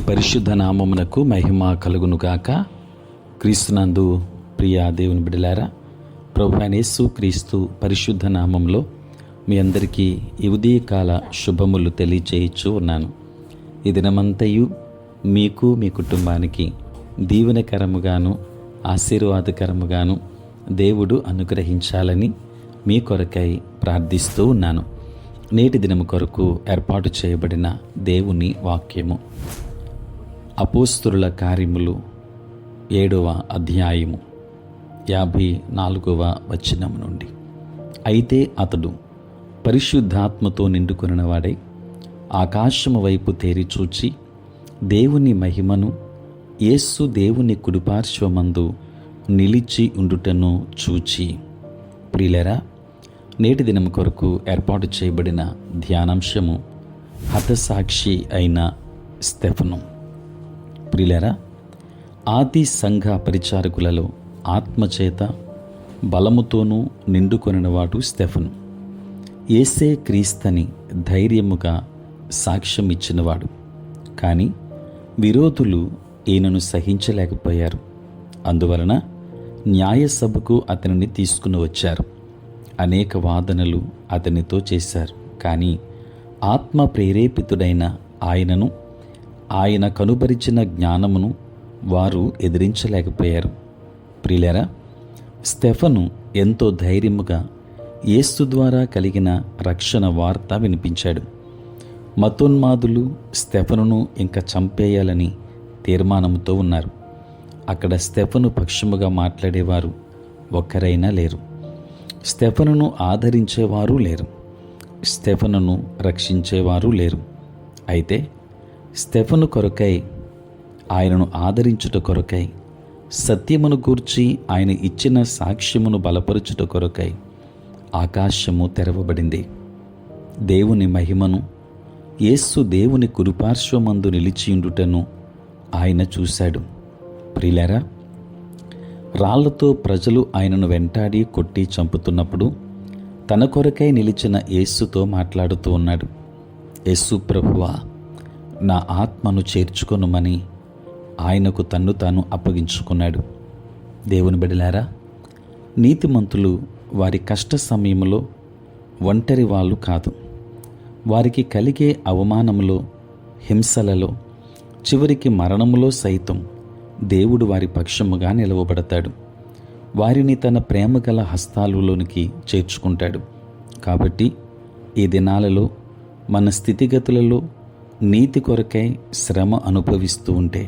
పరిశుద్ధ నామమునకు మహిమ కలుగునుగాక. క్రీస్తునందు ప్రియ దేవుని బిడ్డలారా, ప్రభువైన యేసు క్రీస్తు పరిశుద్ధ నామంలో మీ అందరికీ ఈ ఉదయకాల శుభములు తెలియచేయచ్చు ఉన్నాను. ఈ దినమంతయు మీకు మీ కుటుంబానికి దీవెనకరముగాను ఆశీర్వాదకరముగాను దేవుడు అనుగ్రహించాలని మీ కొరకై ప్రార్థిస్తూ ఉన్నాను. నేటి దినము కొరకు ఏర్పాటు చేయబడిన దేవుని వాక్యము అపోస్తలుల కార్యములు 7వ అధ్యాయము 54వ వచనం నుండి. అయితే అతడు పరిశుద్ధాత్మతో నిండుకొనినవాడై ఆకాశము వైపు తేరి చూచి దేవుని మహిమను, యేసు దేవుని కుడిపార్శ్వమందు నిలిచి ఉండుటను చూచి. ప్రియులరా, నేటి దినం కొరకు ఏర్పాటు చేయబడిన ధ్యానాంశము హతసాక్షి అయిన స్తెఫను. ప్రియులరా, ఆది సంఘ పరిచారకులలో ఆత్మచేత బలముతోనూ నిండుకొనినవాడు స్తెఫను. యేసే క్రీస్తని ధైర్యముగా సాక్ష్యం ఇచ్చినవాడు. కానీ విరోధులు ఈయనను సహించలేకపోయారు. అందువలన న్యాయసభకు అతనిని తీసుకుని వచ్చారు. అనేక వాదనలు అతనితో చేశారు. కానీ ఆత్మ ప్రేరేపితుడైన ఆయనను, ఆయన కనుబరిచిన జ్ఞానమును వారు ఎదిరించలేకపోయారు. ప్రియులారా, స్తెఫను ఎంతో ధైర్యముగా యేసు ద్వారా కలిగిన రక్షణ వార్త వినిపించాడు. మతోన్మాదులు స్తెఫనును ఇంకా చంపేయాలని తీర్మానంతో ఉన్నారు. అక్కడ స్తెఫను పక్షముగా మాట్లాడేవారు ఒక్కరైనా లేరు. స్తెఫనును ఆదరించేవారు లేరు. స్తెఫనును రక్షించేవారు లేరు. అయితే స్తెఫను కొరకై, ఆయనను ఆదరించుట కొరకై, సత్యమును గూర్చి ఆయన ఇచ్చిన సాక్ష్యమును బలపరుచుట కొరకై ఆకాశము తెరవబడింది. దేవుని మహిమను, యేసు దేవుని కుడిపార్శ్వమందు నిలిచియుండుటను ఆయన చూశాడు. ప్రియులారా, రాళ్లతో ప్రజలు ఆయనను వెంటాడి కొట్టి చంపుతున్నప్పుడు తన కొరకై నిలిచిన యేసుతో మాట్లాడుతూ ఉన్నాడు. యేసు ప్రభువా, నా ఆత్మను చేర్చుకొనుమని ఆయనకు తన్ను తాను అప్పగించుకున్నాడు. దేవుని బిడ్డలారా, నీతిమంతులు వారి కష్ట సమయంలో ఒంటరి వాళ్ళు కాదు. వారికి కలిగే అవమానములో, హింసలలో, చివరికి మరణములో సైతం దేవుడు వారి పక్షముగా నిలవబడతాడు. వారిని తన ప్రేమగల హస్తాలలోనికి చేర్చుకుంటాడు. కాబట్టి ఈ దినాలలో మన స్థితిగతులలో నీతి కొరకై శ్రమ అనుభవిస్తూ ఉంటే,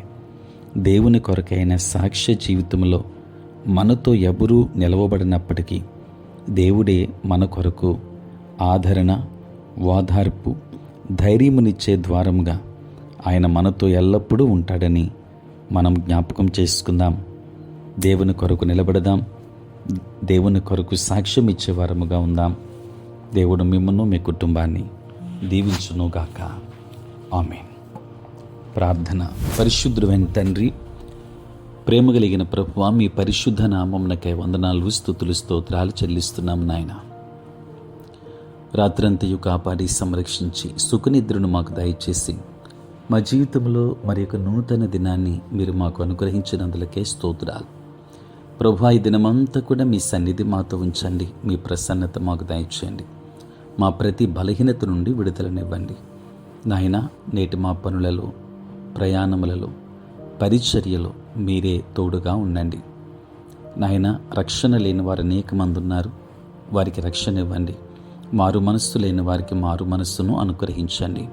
దేవుని కొరకైన సాక్ష్య జీవితంలో మనతో ఎవరూ నిలవబడినప్పటికీ దేవుడే మన కొరకు ఆదరణ, ఓదార్పు, ధైర్యమునిచ్చే ద్వారముగా ఆయన మనతో ఎల్లప్పుడూ ఉంటాడని మనం జ్ఞాపకం చేసుకుందాం. దేవుని కొరకు నిలబడదాం. దేవుని కొరకు సాక్ష్యం ఇచ్చే వారముగా ఉందాం. దేవుడు మిమ్మల్ని, మీ కుటుంబాన్ని దీవించునుగాక. ఆమేన్. ప్రార్థన. పరిశుద్ధుడైన తండ్రి, ప్రేమ కలిగిన ప్రభువా, మీ పరిశుద్ధ నామమునకై వందనాలు, స్తుతులు, స్తోత్రాలు చెల్లిస్తున్నాం నాయన. రాత్రంతయు కాపాడి సంరక్షించి సుఖనిద్రను మాకు దయచేసి మా జీవితంలో మరి ఒక నూతన దినాన్ని మీరు మాకు అనుగ్రహించినందులకే స్తోత్రాలు. ప్రభువా, ఈ దినమంతా కూడా మీ సన్నిధి మాతో ఉంచండి. మీ ప్రసన్నత మాకు దయచేయండి. మా ప్రతి బలహీనత నుండి విడుదలనివ్వండి నాయన. నేటి మా పనులలో, ప్రయాణములలో, పరిచర్యలో మీరే తోడుగా ఉండండి నాయన. రక్షణ లేని వారు అనేక మంది ఉన్నారు. వారికి రక్షణ ఇవ్వండి. మారు మనస్సు లేని వారికి మారు మనస్సును అనుగ్రహించండి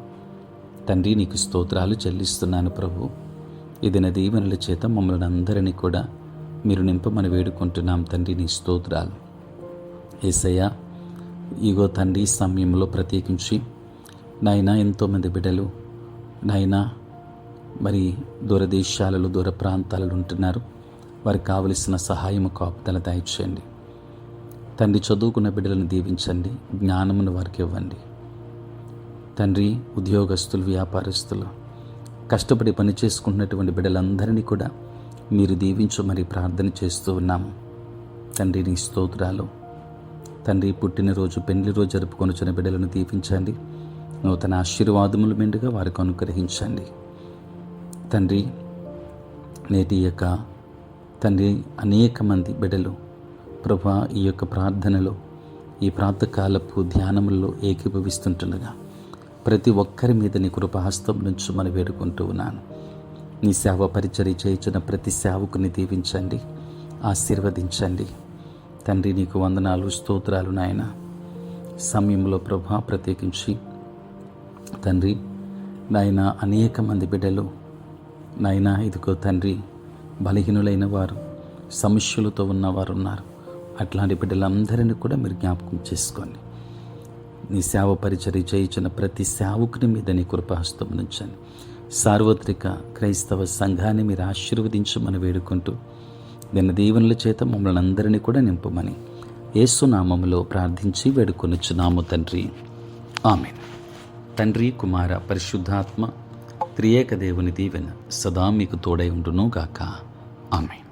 తండ్రి. నీకు స్తోత్రాలు చెల్లిస్తున్నాను ప్రభు. ఇది నా దీవెనల చేత మమ్మల్ని అందరినీ కూడా మీరు నింపమని వేడుకుంటున్నాం తండ్రి. నీ స్తోత్రాలు యేసయ్యా. ఇగో తండ్రి, సమయంలో ప్రత్యేకించి నాయన ఎంతోమంది బిడ్డలు నాయన మరి దూరదేశాలలో, దూర ప్రాంతాలలో ఉంటున్నారు. వారికి కావలసిన సహాయము, కాపుదల దయచేయండి తండ్రి. చదువుకున్న బిడ్డలను దీవించండి. జ్ఞానమును వారికి ఇవ్వండి తండ్రి. ఉద్యోగస్తులు, వ్యాపారస్తులు, కష్టపడి పని చేసుకుంటున్నటువంటి బిడ్డలందరినీ కూడా మీరు దీవించమని ప్రార్థన చేస్తూ ఉన్నాము తండ్రి. నీ స్తోత్రాలు తండ్రి. పుట్టినరోజు, పెళ్లి రోజు జరుపుకొనుచున్న బిడ్డలను దీవించండి. నూతన ఆశీర్వాదములు మెండుగా వారికి అనుగ్రహించండి తండ్రి, నేటి యొక్క తండ్రి అనేక మంది బిడ్డలు ప్రభా ఈ యొక్క ప్రార్థనలో, ఈ ప్రాతకాలపు ధ్యానముల్లో ఏకీభవిస్తుంటుండగా ప్రతి ఒక్కరి మీద నీ కృపాహస్తం నుంచి మనం వేడుకుంటూ ఉన్నాను. నీ సేవ పరిచర్య చేయించిన ప్రతి సేవకుని దీవించండి, ఆశీర్వదించండి. తండ్రి, నీకు వందనాలు, స్తోత్రాలు నాయన. సమయంలో ప్రభా ప్రత్యేకించి తండ్రి నాయన అనేక మంది బిడ్డలు నాయన ఇదిగో తండ్రి బలహీనులైన వారు, సమస్యలతో ఉన్నవారు ఉన్నారు. అట్లాంటి బిడ్డలందరినీ కూడా మీరు జ్ఞాపకం చేసుకోండి. నీ సేవ పరిచర్య చేయించిన ప్రతి సేవకుని మీద నీ కృపాహస్తం ఉంచండి. సార్వత్రిక క్రైస్తవ సంఘాన్ని మీరు ఆశీర్వదించమని వేడుకుంటూ నిన్న దీవెనల చేత మమ్మల్ని అందరినీ కూడా నింపమని యేసు నామములో ప్రార్థించి వేడుకొనుచున్నాము తండ్రి, ఆమేన్. తండ్రి, కుమార, పరిశుద్ధాత్మ త్రియేక దేవుని దీవెన సదా మీకు తోడై ఉండును గాక. ఆమేన్.